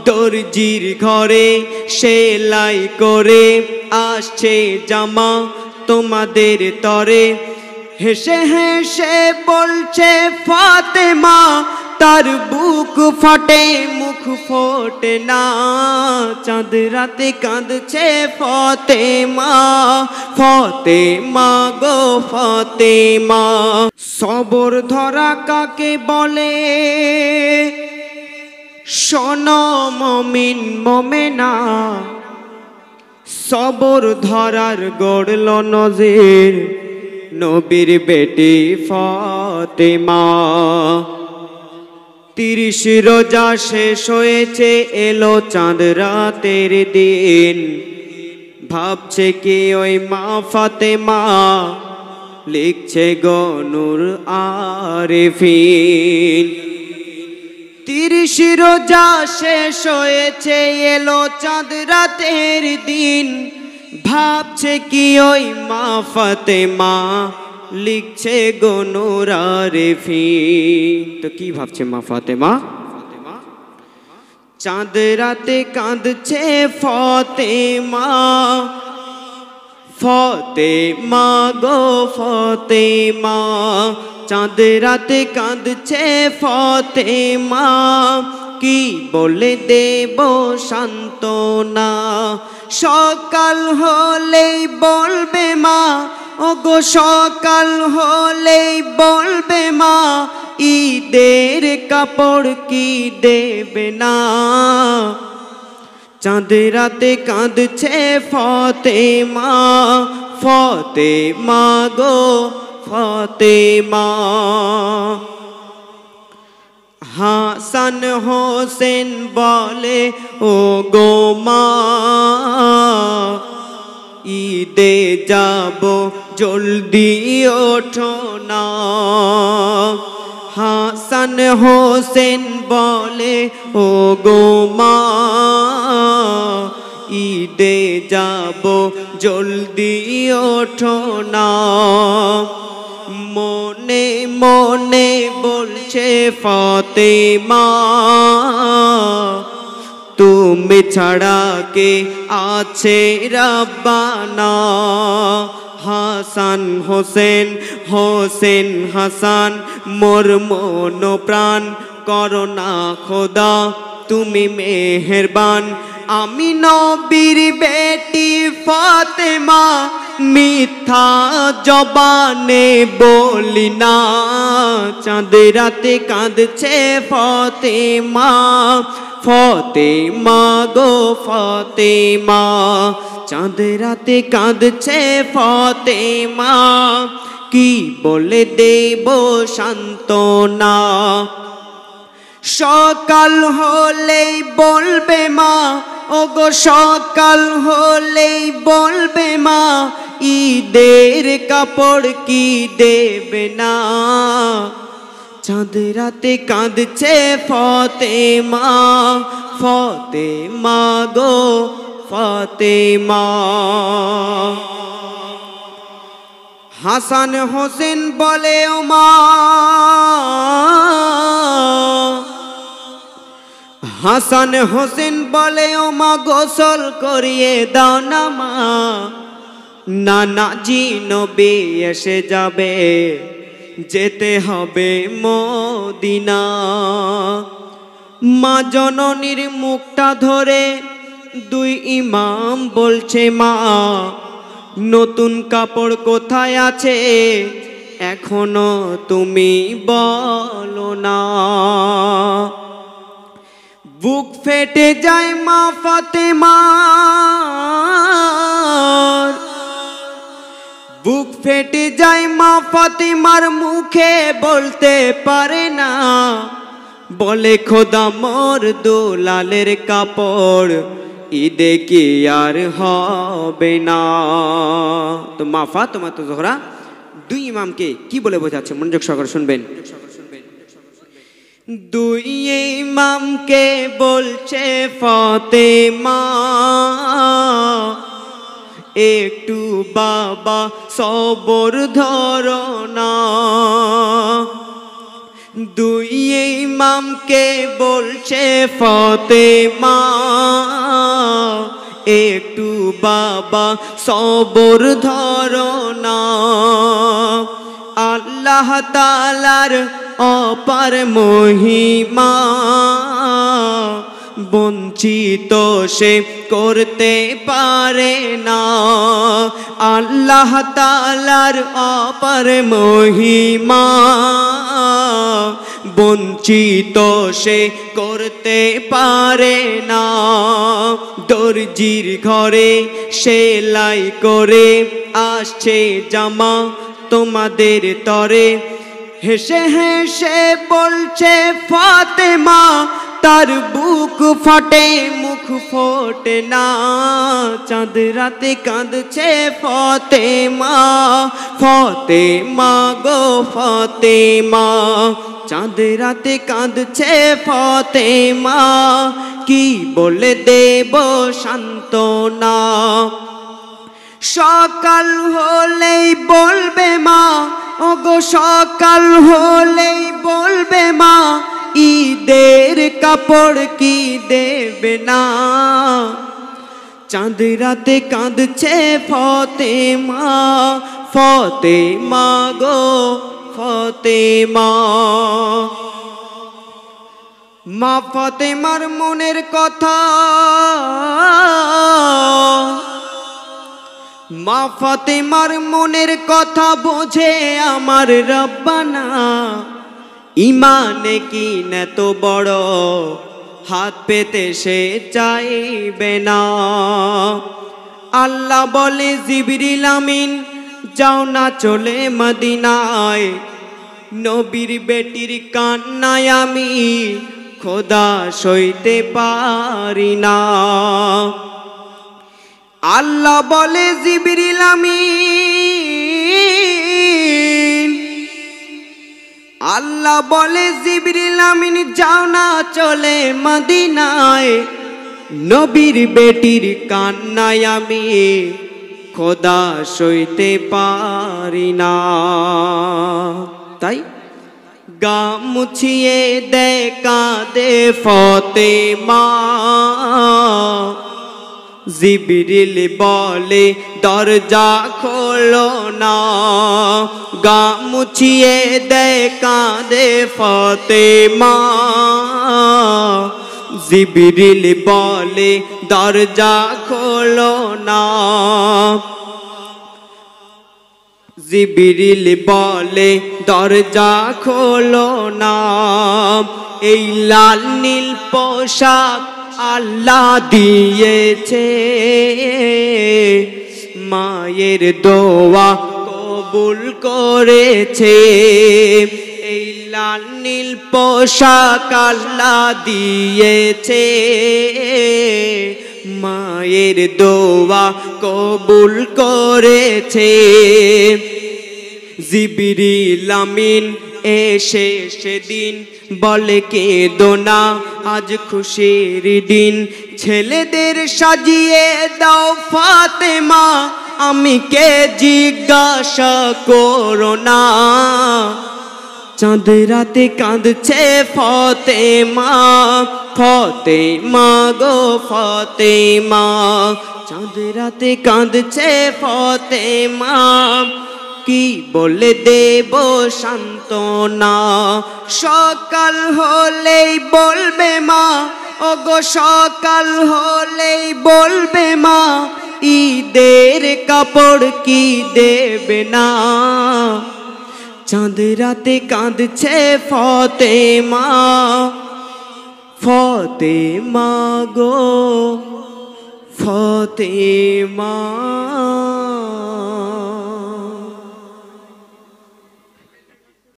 দর্জির ঘরে সেলাই করে আসছে জামা তোমাদের তরে। হেসে হেসে বলছে ফাতেমা, তার বুক ফাটে মুখ ফোটে না। চাঁদ রাতে কাঁদছে ফাতেমা, ফাতেমা গো ফাতেমা। সবর ধরা কাকে বলে শোনো মুমিন মুমিনা, সবর ধরার গড়ল নজির নবীর বেটি ফাতেমা। 30 রোজা শেষ হয়েছে, এলো চাঁদ রাতের দিন। ভাবছে কি ওই মা ফাতেমা, লিখছে গো নূর আরেফিন। 30 রোজা শেষ হয়েছে, এলো চাঁদ রাতের দিন। ভাবছে কি ওই মা ফাতেমা, লিখছে গো নূর আরেফিন। তো কি ভাবছে মা ফাতেমা? চাঁদ রাতে কাঁদছে ফাতেমা, ফাতেমা গো ফাতেমা। চাঁদ রাতে কাঁদছে ফাতেমা, কি বলে দেব সান্ত্বনা। সকাল হলেই বলবে মা, ওগো সকাল হলেই বলবে মা, ঈদের কাপড় কি দেবে না। চাঁদ রাতে কাঁদছে ফাতেমা, ফাতেমা গো ফাতেমা। হাসান হোসেন বলে ও গো মা, ঈদে যাব জলদি ওঠো না। হাসান হোসেন বলে ও গো মা, ঈদে যাব জলদি ওঠো না। মনে মনে বলছে ফাতেমা, তুমি ছাড়া কে আছে রাব্বানা। হাসান হোসেন, হোসেন হাসান, মোর মন প্রাণ করোনা খোদা, তুমি মেহেরবান। আমি নবীর বেটি ফাতেমা, মিথ্যা জবানে বলি না। চাঁদ রাতে কাঁদছে ফাতেমা, ফাতেমা গো ফাতেমা। চাঁদ রাতে কাঁদছে ফাতেমা, কি বলে দেব সান্ত্বনা। সকাল হলেই বলবে মা, ওগো সকাল হলেই বলবে মা, ঈদের কাপড় কি দেবে না। চাঁদ রাতে কাঁদছে ফাতেমা, ফাতেমা গো ফাতেমা। হাসান হোসেন বলে ও মা, হাসান হোসেন বলে ও মা, গোসল করিয়ে দাও না মা। নানাজি নবী এসে যাবে, যেতে হবে মদিনা। মা জননীর মুখটা ধরে দুই ইমাম বলছে মা, নতুন কাপড় কোথায় আছে এখনো তুমি বলো না। বুক ফেটে যায় মা ফাতেমার, বুক ফেটে যায় মা ফাতেমার, মুখে বলতে পারে না। বলে খোদা মোর দুলালের কাপড় ঈদে কি আর হবে না। তো মা ফাতেমা তো জোহরা দুই ইমামকে কি বলে বোঝাচ্ছে, মনোযোগ সহকারে শুনবেন। দুই ইমামকে বলছে ফাতেমা, একটু বাবা সবর ধরো না। দুই ইমামকে বলছে ফাতেমা, একটু বাবা সবর ধরো না। আল্লাহ তাআলার অপার মহিমা বঞ্চিত সে করতে পারে না। আল্লাহ তাআলার অপার মহিমা বঞ্চিত সে করতে পারে না। দর্জির ঘরে সেলাই করে আসছে জামা তোমাদের তরে, হেসে হেসে বলছে ফাতেমা, তার বুক ফাটে মুখ ফোটে না। চাঁদ রাতে কাঁদছে ফাতেমা, ফাতেমা গো ফাতেমা। চাঁদ রাতে কাঁদছে ফাতেমা, কি বলে দেব সান্ত্বনা। সকাল হলেই বলবে মা, ওগো সকাল হলেই বলবে মা, ঈদের কাপড় কি দেবে না। চাঁদ রাতে কাঁদছে ফাতেমা, ফাতেমা গো ফাতেমা। মা ফাতেমার মনের কথা, মা ফাতেমার মনের কথা বোঝে আমার রব্বানা। ইমানে কি না তো বড় হাত পেতে সে চাইবে না। আল্লাহ বলে জিবরিল আমিন যাও না চলে মদিনায়, নবীর বেটির কান্নায় আমি খোদা সইতে পারি না। আল্লাহ বলে জিবরিল আমিন, আল্লাহ বলে জিবরিল আমিন যাও না চলে মদিনায়, নবীর বেটির কান্নায় আমি খোদা সইতে পারি না। তাই গা মুছিয়ে দে কাঁদে ফাতেমা, জিবরিল বলে দরজা খোলো না। গা মুছিয়ে দে কাঁদে ফাতেমা, জিবরিল বলে দরজা খোলো না। জিবরিল বলে দরজা খোলো না। এই লাল নীল পোশাক আল্লাহ দিয়েছে, মায়ের দোয়া কবুল করেছে। এই লাল নীল পোশাক আল্লাহ দিয়েছে, মায়ের দোয়া কবুল করেছে। জিবরিল আমিন এসে সেদিন বলে কেঁদো না, আজ খুশির দিন। ছেলেদের সাজিয়ে দাও ফাতেমা, আমি কে জিজ্ঞাসা করো না। চাঁদ রাতে কাঁদছে ফাতেমা, ফাতেমা গো ফাতেমা। চাঁদ রাতে কাঁদছে ফাতেমা, কি বলে দেব সান্ত্বনা। সকাল হলেই বলবে মা, ওগো সকাল হলেই বলবে মা, ঈদের কাপড় কি দেবে না। চাঁদ রাতে কাঁদছে ফাতেমা, ফাতেমা গো ফাতেমা।